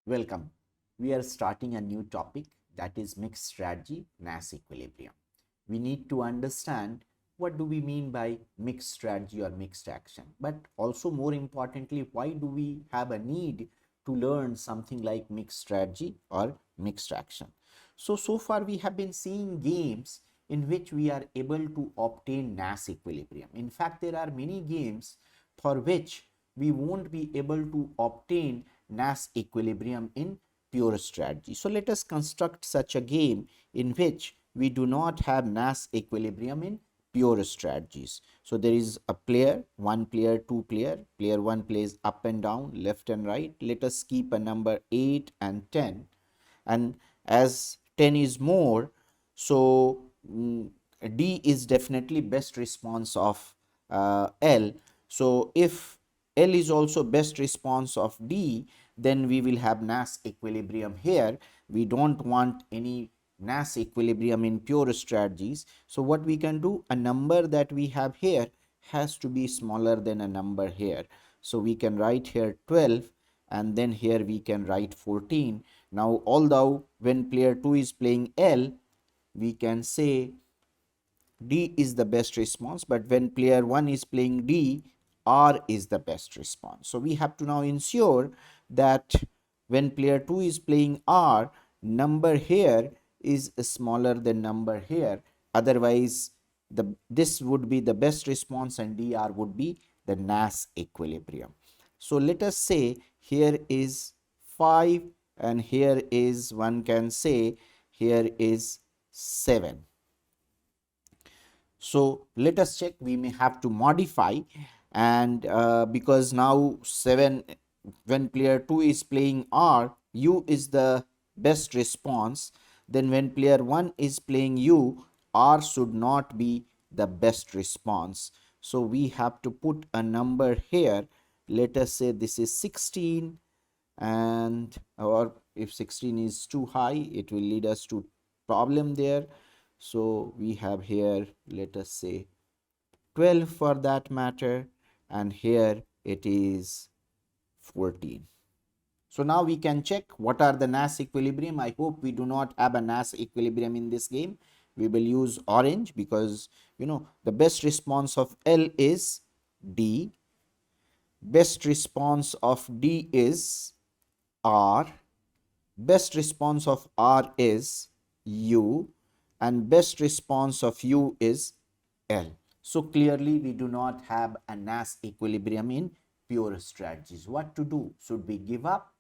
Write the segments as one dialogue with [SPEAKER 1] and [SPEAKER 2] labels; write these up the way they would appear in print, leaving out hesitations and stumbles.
[SPEAKER 1] Welcome. We are starting a new topic, that is mixed strategy, nash equilibrium. We need to understand what do we mean by mixed strategy or mixed action, but also more importantly, why do we have a need to learn something like mixed strategy or mixed action. So far we have been seeing games in which we are able to obtain nash equilibrium. In fact, there are many games for which we won't be able to obtain nash equilibrium in pure strategy. So let us construct such a game in which we do not have nash equilibrium in pure strategies. So there is a player, one player, two player. Player 1 plays up and down, left and right. Let us keep a number 8 and 10. And as 10 is more, so D is definitely best response of L. So if L is also best response of D, then we will have nash equilibrium here. We don't want any nash equilibrium in pure strategies. So what we can do, a number that we have here has to be smaller than a number here. So we can write here 12 and then here we can write 14. Now although when player 2 is playing L, we can say D is the best response, but when player 1 is playing D, R is the best response. So we have to now ensure that when player 2 is playing R, number here is smaller than number here. Otherwise, this would be the best response and DR would be the nash equilibrium. So let us say here is 5 and here is, one can say, here is 7. So let us check, we may have to modify, and because now 7, when player 2 is playing R, U is the best response. Then when player 1 is playing U, R should not be the best response. So we have to put a number here. Let us say this is 16, and or if 16 is too high, it will lead us to problem there. So we have here, let us say 12 for that matter, and here it is 14. So now we can check what are the nash equilibrium. I hope we do not have a nash equilibrium in this game. We will use orange because the best response of L is D, best response of D is R, best response of R is U, and best response of U is L. So clearly we do not have a nash equilibrium in pure strategies. What to do? Should we give up?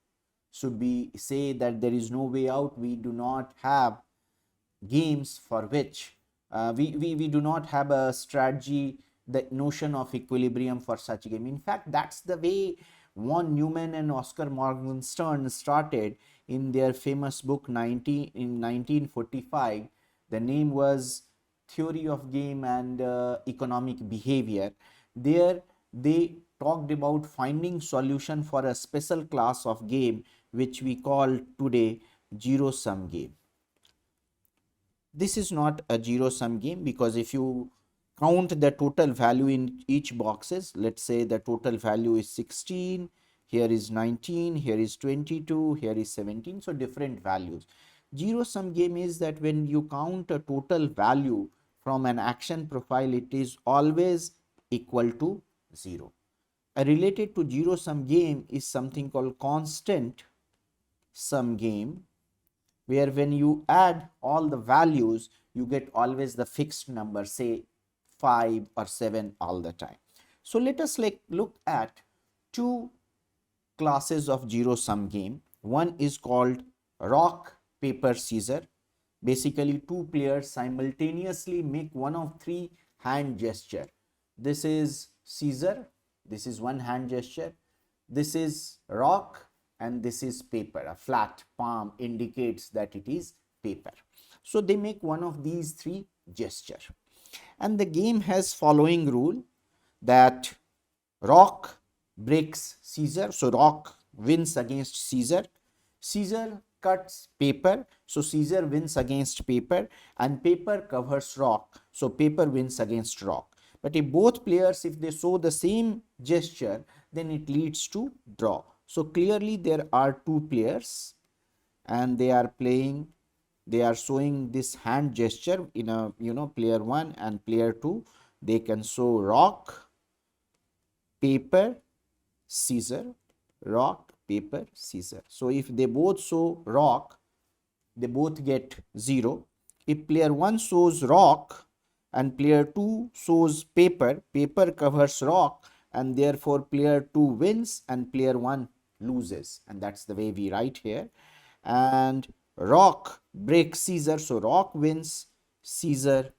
[SPEAKER 1] Should we say that there is no way out? We do not have games for which we do not have a strategy, the notion of equilibrium for such a game. In fact, that's the way von Neumann and Oscar Morgenstern started in their famous book in 1945. The name was Theory of Game and Economic Behavior. There they talked about finding solution for a special class of game which we call today zero-sum game. This is not a zero-sum game because if you count the total value in each boxes, let's say the total value is 16, here is 19, here is 22, here is 17, so different values. Zero-sum game is that when you count a total value from an action profile, it is always equal to 0. A related to zero-sum game is something called constant sum game, where when you add all the values, you get always the fixed number, say 5 or 7 all the time. So let us look at two classes of zero-sum game. One is called rock, paper, scissors. Basically, two players simultaneously make one of three hand gesture. This is scissor, this is one hand gesture, this is rock, and this is paper. A flat palm indicates that it is paper. So they make one of these three gesture. And the game has following rule that rock breaks scissor. So rock wins against scissor. Scissor cuts paper. So scissor wins against paper, and paper covers rock. So paper wins against rock. But if both players, if they show the same gesture, then it leads to draw. So clearly there are two players and they are playing, they are showing this hand gesture in a, player 1 and player 2. They can show rock, paper, scissor, rock, paper, scissor. So if they both show rock, they both get 0. If player 1 shows rock and player 2 shows paper, paper covers rock, and therefore player 2 wins and player 1 loses. And that's the way we write here. And rock breaks scissor, so rock wins, scissor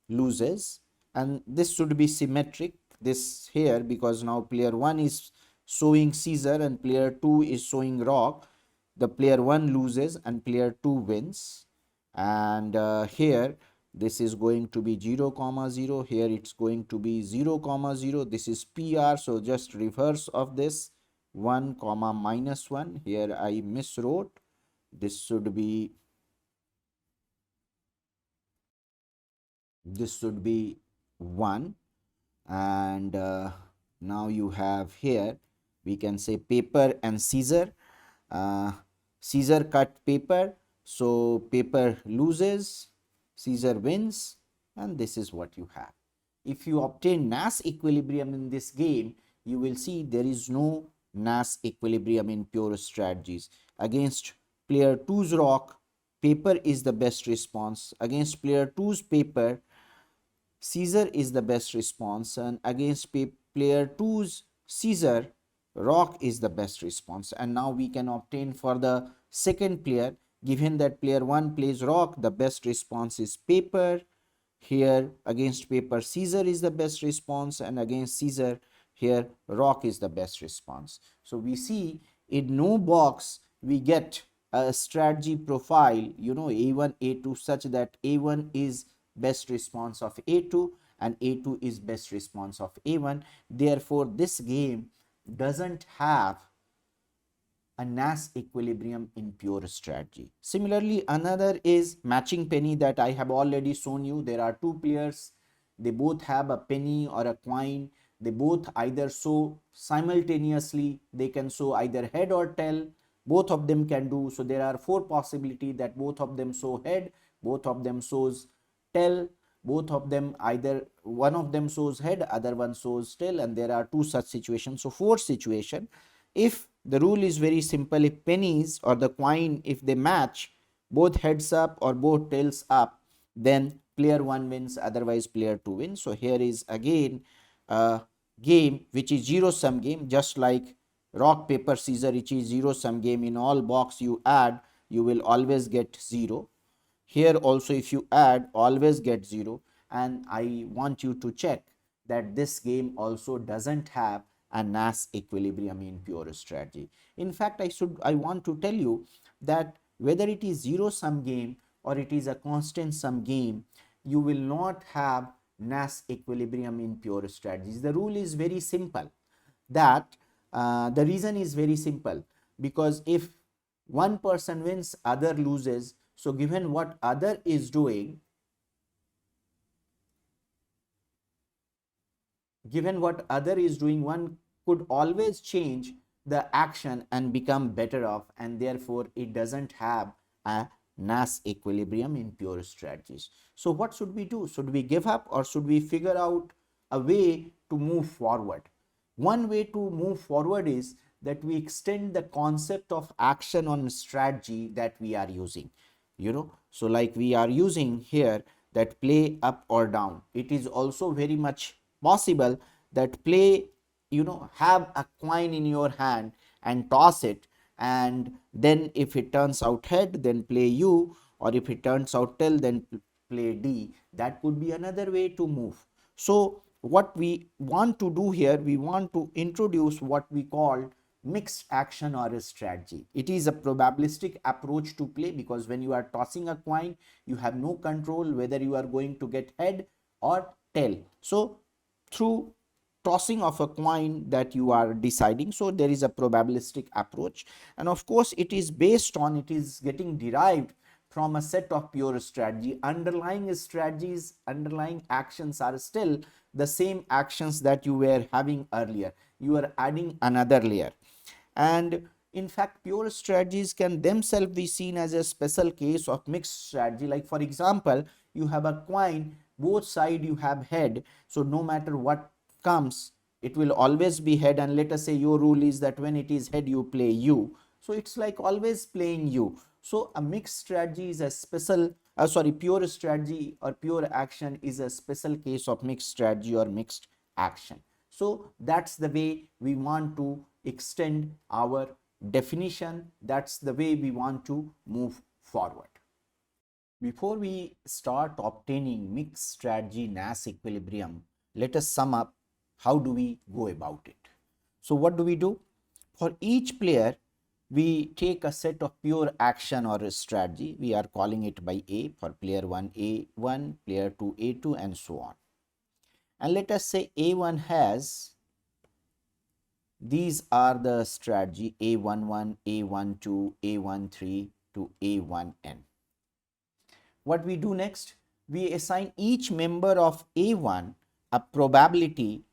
[SPEAKER 1] loses. And this should be symmetric, this here, because now player 1 is showing scissor and player 2 is showing rock. The player 1 loses and player 2 wins. And here this is going to be 0 comma 0, here it's going to be 0 comma 0. This is PR, so just reverse of this, 1 comma minus 1. Here I miswrote, this should be 1. And now you have here, we can say paper and scissor. Scissor cut paper, so paper loses, scissor wins, and this is what you have. If you obtain Nash equilibrium in this game, you will see there is no Nash equilibrium in pure strategies. Against player 2's rock, paper is the best response. Against player 2's paper, scissor is the best response, and against player 2's scissor, rock is the best response. And now we can obtain for the second player, given that player 1 plays rock, the best response is paper. Here against paper, scissor is the best response, and against scissor, here rock is the best response. So we see in no box we get a strategy profile, A1, A2, such that A1 is best response of A2 and A2 is best response of A1. Therefore, this game doesn't have a Nash equilibrium in pure strategy. Similarly, another is matching penny that I have already shown you. There are two players, they both have a penny or a coin. They both either show simultaneously, they can show either head or tail, both of them can do. So there are four possibilities that both of them show head, both of them shows tail, both of them, either one of them shows head, other one shows tail, and there are two such situations. So fourth situation, if the rule is very simple, if pennies or the coin, if they match both heads up or both tails up, then player 1 wins, otherwise player 2 wins. So here is again a game which is zero sum game, just like rock paper scissor, which is zero sum game. In all box you add, you will always get 0. Here also if you add, always get 0. And I want you to check that this game also doesn't have a Nash equilibrium in pure strategy. In fact, I want to tell you that whether it is zero sum game or it is a constant sum game, you will not have Nash equilibrium in pure strategies. The rule is very simple, that the reason is very simple, because if one person wins, other loses. So given what other is doing, one could always change the action and become better off, and therefore it doesn't have a Nash equilibrium in pure strategies. So what should we do? Should we give up or should we figure out a way to move forward? One way to move forward is that we extend the concept of action on strategy that we are using. So like we are using here that play up or down. It is also very much possible that play, have a coin in your hand and toss it, and then if it turns out head, then play U, or if it turns out tail, then play D. That could be another way to move. So what we want to do here, we want to introduce what we call mixed action or a strategy. It is a probabilistic approach to play, because when you are tossing a coin, you have no control whether you are going to get head or tail. So through tossing of a coin that you are deciding, so there is a probabilistic approach, and of course it is getting derived from a set of pure strategy. Underlying strategies, underlying actions are still the same actions that you were having earlier. You are adding another layer. And in fact, pure strategies can themselves be seen as a special case of mixed strategy. Like for example, you have a coin, both side you have head, so no matter what comes, it will always be head. And let us say your rule is that when it is head you play you, so it's like always playing you. So a mixed strategy is a special pure strategy or pure action is a special case of mixed strategy or mixed action. So that's the way we want to extend our definition. That's the way we want to move forward. Before we start obtaining mixed strategy Nash equilibrium, let us sum up how do we go about it. So what do we do? For each player, we take a set of pure action or a strategy. We are calling it by A. For player 1, A1, player 2, A2, and so on. And let us say A1 has, these are the strategy A11, A12, A13 to A1n. What we do next? We assign each member of A1 a probability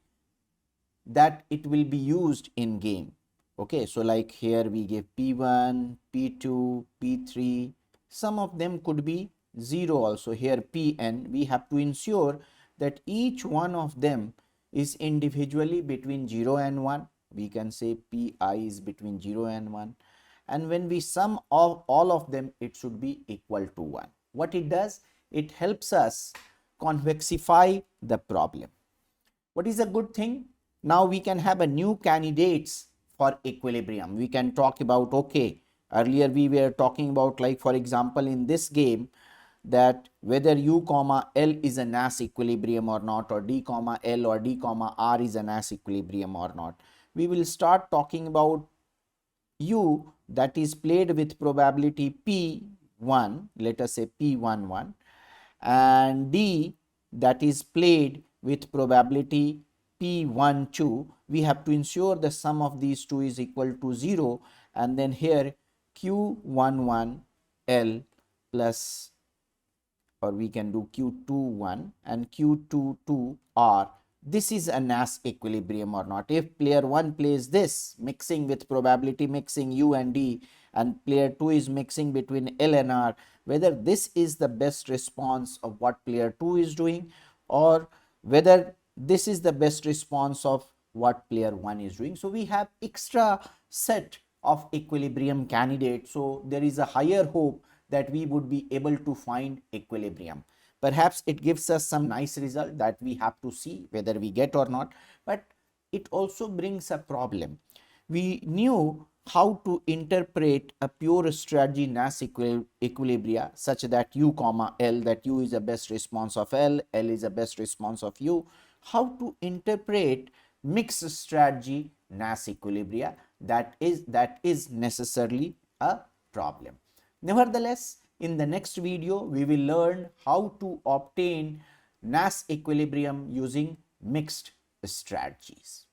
[SPEAKER 1] that it will be used in game. Okay, so like here we give P1, P2, P3. Some of them could be 0 also. Here Pn, we have to ensure that each one of them is individually between 0 and 1. We can say Pi is between 0 and 1. And when we sum of all of them, it should be equal to 1. What it does? It helps us convexify the problem. What is a good thing? Now we can have a new candidates for equilibrium. We can talk about, okay, earlier we were talking about, like for example in this game, that whether u comma L is a Nash equilibrium or not, or d comma L or d comma R is a Nash equilibrium or not. We will start talking about u that is played with probability P1, let us say P11, and d that is played with probability P12. We have to ensure the sum of these two is equal to 0, and then here Q11L plus, or we can do Q21 and Q22R. This is a Nash equilibrium or not. If player 1 plays this, mixing with probability, mixing U and D, and player 2 is mixing between L and R, whether this is the best response of what player 2 is doing, or whether this is the best response of what player 1 is doing. So we have extra set of equilibrium candidates. So there is a higher hope that we would be able to find equilibrium. Perhaps it gives us some nice result that we have to see whether we get or not, but it also brings a problem. We knew how to interpret a pure strategy Nash equilibria such that u comma L, that u is the best response of L, L is the best response of u. How to interpret mixed strategy Nash equilibria, that is necessarily a problem. Nevertheless, in the next video, we will learn how to obtain Nash equilibrium using mixed strategies.